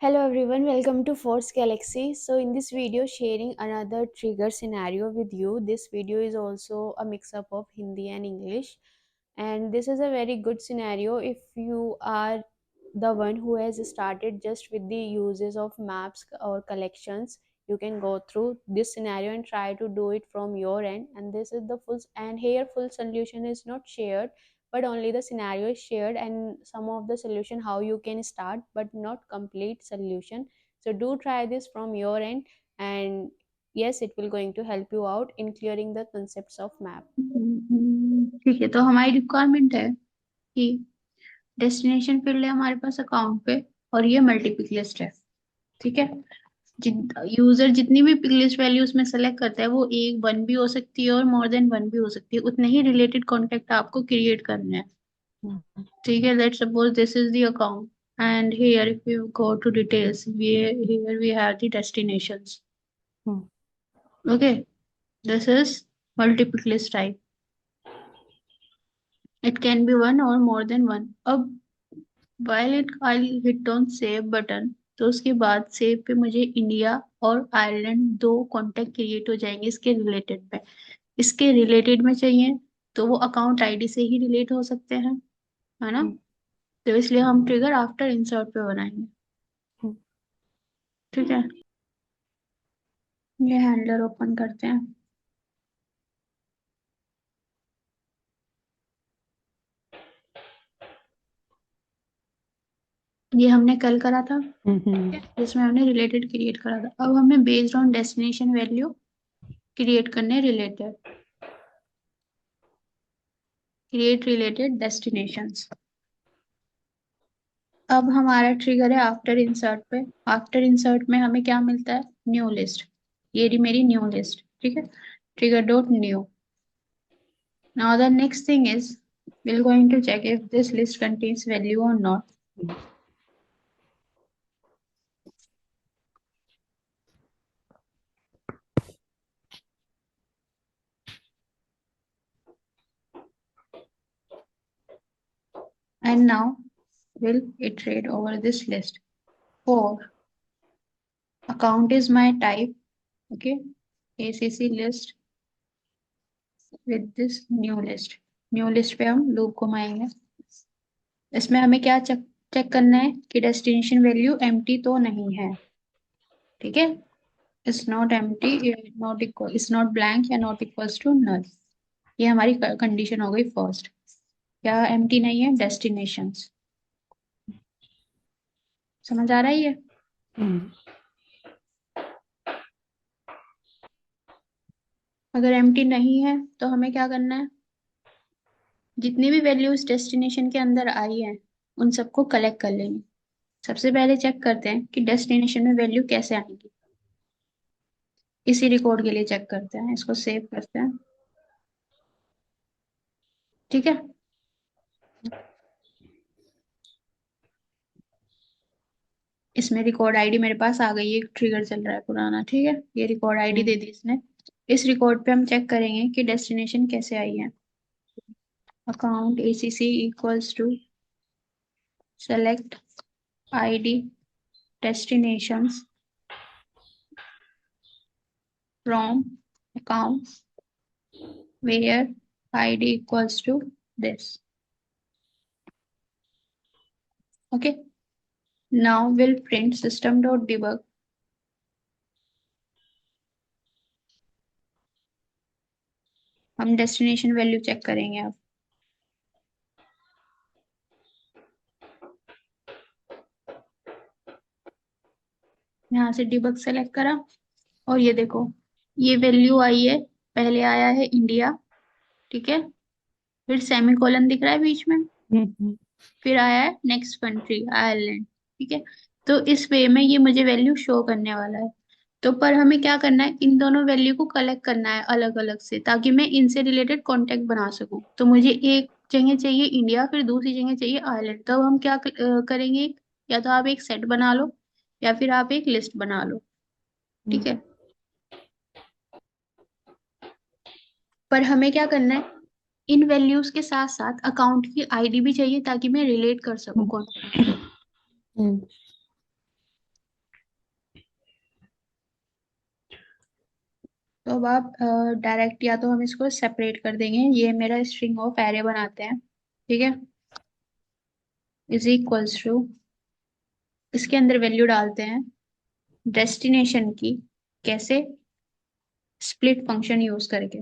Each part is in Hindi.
Hello everyone, welcome to Force Galaxy. So in this video sharing another trigger scenario with you. This video is also a mix up of Hindi and English, and this is a very good scenario if you are the one who has started just with the uses of maps or collections. You can go through this scenario and try to do it from your end, and this is the full, and here full solution is not shared, but only the scenario is shared and some of the solution how you can start, but not complete solution. So do try this from your end, and yes, it will going to help you out in clearing the concepts of map. ठीक है। तो हमारी रिक्वायरमेंट है कि डेस्टिनेशन फील्ड है हमारे पास अकाउंट पे, और ये मल्टीपिक लिस्ट है। ठीक है। यूजर जितनी भी पिक लिस्ट वैल्यू उसमें सेलेक्ट करता है वो एक वन भी हो सकती है और मोर देन वन भी हो सकती है। उतने ही रिलेटेड कॉन्टेक्ट आपको क्रिएट करना है। ठीक है। Let's suppose this is the account and here if you go to details we here we have the destinations. Okay, this is multipick list type. It can be one or more than one. अब while it I'll hit on save button, तो उसके बाद सेव पे मुझे इंडिया और आयरलैंड दो कॉन्टेक्ट क्रिएट हो जाएंगे इसके रिलेटेड पे। इसके रिलेटेड में चाहिए तो वो अकाउंट आईडी से ही रिलेट हो सकते हैं, है ना। तो इसलिए हम ट्रिगर आफ्टर इंसर्ट पे बनाएंगे। ठीक है। ये हैंडलर ओपन करते हैं। ये हमने कल करा था, जिसमें हमने रिलेटेड क्रिएट करा था। अब हमें based on destination value create करने रिलेटेड, क्रिएट रिलेटेड डेस्टिनेशंस। अब हमारा ट्रिगर है आफ्टर इंसर्ट पे। आफ्टर इंसर्ट में हमें क्या मिलता है, न्यू लिस्ट। ये रही मेरी न्यू लिस्ट। ठीक है। Trigger dot new. Now the next thing is we're going to check if this list contains value or not. And now we'll iterate over this list. For account is my type, okay, ACC list with this new list. New list पे हम लूप घुमाएंगे। इसमें हमें क्या चेक चेक करना है कि डेस्टिनेशन वैल्यू एम्प्टी तो नहीं है। ठीक है। Is not empty, not equal, is not blank या नॉट इक्वल्स टू नल। ये हमारी कंडीशन हो गई फर्स्ट। क्या एम्प्टी नहीं है, डेस्टिनेशंस। समझ आ रहा है ये। अगर एम्प्टी नहीं है तो हमें क्या करना है, जितनी भी वैल्यूज डेस्टिनेशन के अंदर आई है उन सबको कलेक्ट कर लेंगे। सबसे पहले चेक करते हैं कि डेस्टिनेशन में वैल्यू कैसे आएंगी। इसी रिकॉर्ड के लिए चेक करते हैं, इसको सेव करते हैं। ठीक है। इसमें रिकॉर्ड आईडी मेरे पास आ गई है, एक ट्रिगर चल रहा है पुराना। ठीक है। ये रिकॉर्ड आईडी दे दी इसने। इस रिकॉर्ड पे हम चेक करेंगे कि डेस्टिनेशन कैसे आई है। Account ACC equals to select ID destinations from account where ID equals to this. Okay. Now we'll print system.debug. हम डेस्टिनेशन वैल्यू चेक करेंगे अब। यहाँ से डिबग सेलेक्ट करा और ये देखो ये वैल्यू आई है। पहले आया है इंडिया, ठीक है, फिर सेमीकोलन दिख रहा है बीच में, फिर आया है नेक्स्ट कंट्री आयरलैंड। ठीक है। तो इस वे में ये मुझे वैल्यू शो करने वाला है। तो पर हमें क्या करना है, इन दोनों वैल्यू को कलेक्ट करना है अलग अलग से, ताकि मैं इनसे रिलेटेड कॉन्टेक्ट बना सकूं। तो मुझे एक जगह चाहिए इंडिया, फिर दूसरी जगह चाहिए आयरलैंड। तो अब हम क्या करेंगे, या तो आप एक सेट बना लो या फिर आप एक लिस्ट बना लो। ठीक है। पर हमें क्या करना है, इन वैल्यूज के साथ साथ अकाउंट की आईडी भी चाहिए ताकि मैं रिलेट कर सकूं कौन। अब आप डायरेक्ट या तो हम इसको सेपरेट कर देंगे, ये मेरा स्ट्रिंग ऑफ एरे बनाते हैं, ठीक है, इज इक्वल्स टू, इसके अंदर वैल्यू डालते हैं डेस्टिनेशन की, कैसे, स्प्लिट फंक्शन यूज करके।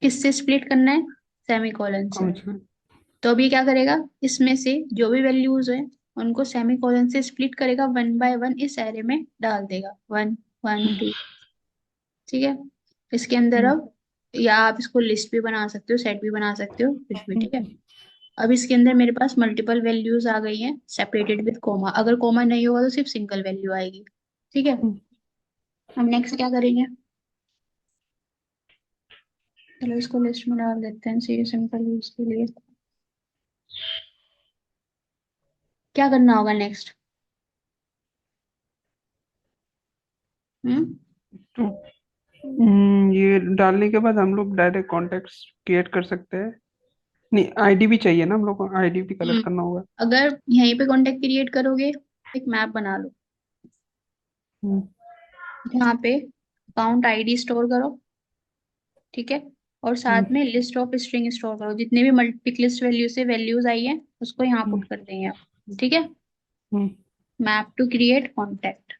किससे स्प्लिट करना है, सेमीकोलन से। कौन सा? तो अभी क्या करेगा, इसमें से जो भी वैल्यूज है उनको सेमीकोलन से स्प्लिट करेगा, वन बाय वन इस एरे में डाल देगा, वन, वन, टू, ठीक है। इसके अंदर अब, या आप इसको लिस्ट भी बना सकते हो, सेट भी बना सकते हो, कुछ भी, ठीक है। अब इसके अंदर मेरे पास मल्टीपल वैल्यूज आ गई हैं सेपरेटेड विद कोमा, अगर कोमा नहीं होगा तो सिर्फ सिंगल वैल्यू आएगी, ठीक है। हम नेक्स्ट क्या करेंगे, चलो इसको लिस्ट में डाल देते हैं सी सिंपल यूज के लिए। क्या करना होगा नेक्स्ट? हम्म ये डालने के बाद हम लोग डायरेक्ट कॉन्टेक्ट क्रिएट कर सकते हैं। नहीं, आईडी भी चाहिए ना, हम लोग को आईडी भी हम्म कलेक्ट करना होगा। अगर यहीं पे कॉन्टेक्ट क्रिएट करोगे, एक मैप बना लो, हम्म। यहाँ पे अकाउंट आईडी स्टोर करो, ठीक है, और हम्म। साथ में लिस्ट ऑफ स्ट्रिंग स्टोर करो, जितने भी मल्टीपिक लिस्ट वैल्यू से वैल्यूज आई है उसको यहाँ हम्म। पुट कर देंगे आप, ठीक है। Hmm. Map to create contact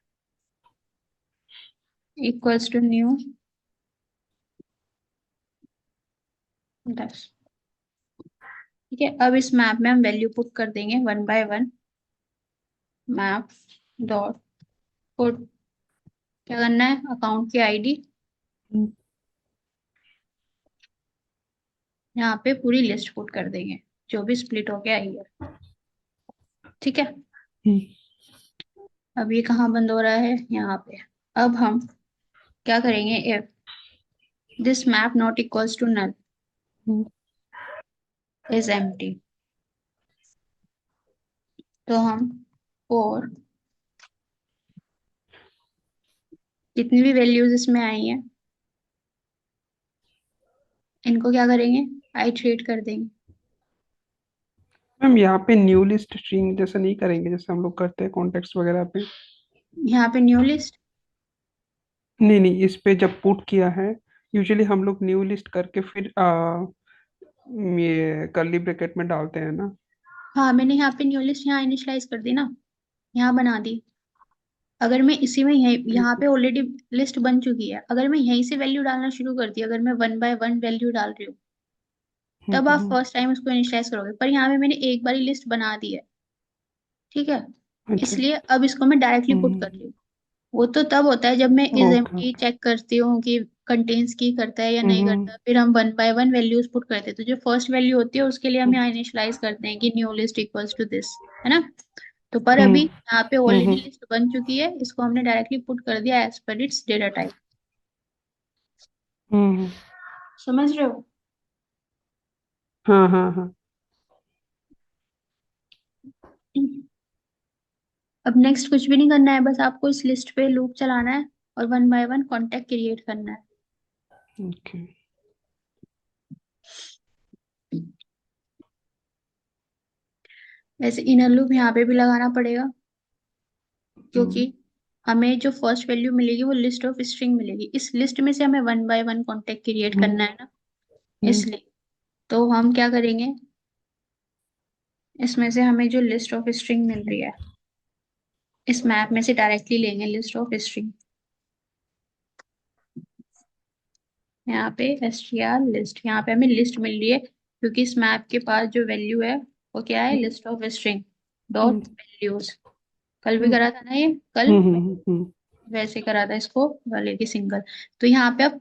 equals to new 10, ठीक है। अब इस मैप में हम वैल्यू पुट कर देंगे one by one, map dot put, क्या करना है, अकाउंट की आईडी, हम्म। यहाँ पे पूरी लिस्ट पुट कर देंगे जो भी स्प्लिट होके आई है, ठीक है। हम्म। अब ये कहाँ बंद हो रहा है, यहाँ पे। अब हम क्या करेंगे, if this map not equals to null hmm. Is empty, तो हम और जितनी भी वैल्यूज इसमें आई हैं इनको क्या करेंगे, आइट्रेट कर देंगे। मैम, यहाँ पे न्यू लिस्ट स्ट्रिंग जैसा नहीं करेंगे जैसे हम लोग करते हैं कॉन्टेक्स्ट वगैरह पे? यहाँ पे न्यू लिस्ट, नहीं नहीं, इस पे जब पुट किया है, यूजुअली हम लोग न्यू लिस्ट करके फिर ये कर्ली ब्रैकेट में डालते हैं ना। हाँ मैंने यहाँ पे न्यू लिस्ट यहाँ इनिशियलाइज कर दी ना, यहाँ बना दी। अगर मैं इसी में यहीं, यहाँ पे ऑलरेडी लिस्ट बन चुकी है, अगर मैं यहीं से वैल्यू डालना शुरू कर दी, अगर मैं वन बाय वन वैल्यू डाल रही हूँ, हम्म। तब आप हम्म। फर्स्ट टाइम उसको इनिशियलाइज करोगे, पर यहाँ पे मैंने एक बार लिस्ट बना दी है, ठीक है। अच्छा। इसलिए अब इसको मैं डायरेक्टली पुट कर हम्म। रही हूँ। वो तो तब होता है जब मैं is okay empty okay. Check करती हूँ कि कंटेन्स की करता है या नहीं हम्म। करता, फिर हम one by one values put करते हैं, तो जो फर्स्ट वैल्यू होती है उसके लिए हम हम्म। यहाँ इनिशियलाइज करते हैं कि new list equals to this, है ना। तो पर हम्म। अभी यहाँ पे ऑलरेडी हम्म। लिस्ट बन चुकी है, इसको हमने डायरेक्टली पुट कर दिया as per it's data type, हम्म। समझ रहे हो। हाँ हाँ हाँ। अब नेक्स्ट कुछ भी नहीं करना है, बस आपको इस लिस्ट पे लूप चलाना है और one by one contact create करना है। ओके। वैसे इनर लूप यहाँ पे भी लगाना पड़ेगा, क्योंकि हम्म। हमें जो फर्स्ट वैल्यू मिलेगी वो लिस्ट ऑफ स्ट्रिंग मिलेगी, इस लिस्ट में से हमें one by one contact create hmm. करना है ना, हम्म। इसलिए। तो हम क्या करेंगे, इसमें से हमें जो लिस्ट ऑफ स्ट्रिंग मिल रही है, इस मैप में से डायरेक्टली लेंगे लिस्ट ऑफ स्ट्रिंग, यहाँ पे str लिस्ट, यहाँ पे हमें लिस्ट मिल रही है क्योंकि इस मैप के पास जो वैल्यू है वो क्या है, list of string hmm. Dot values. कल भी हम्म। करा था ना ये, कल हम्म। हम्म। वैसे करा था इसको वाले की सिंगल। तो यहाँ पे अब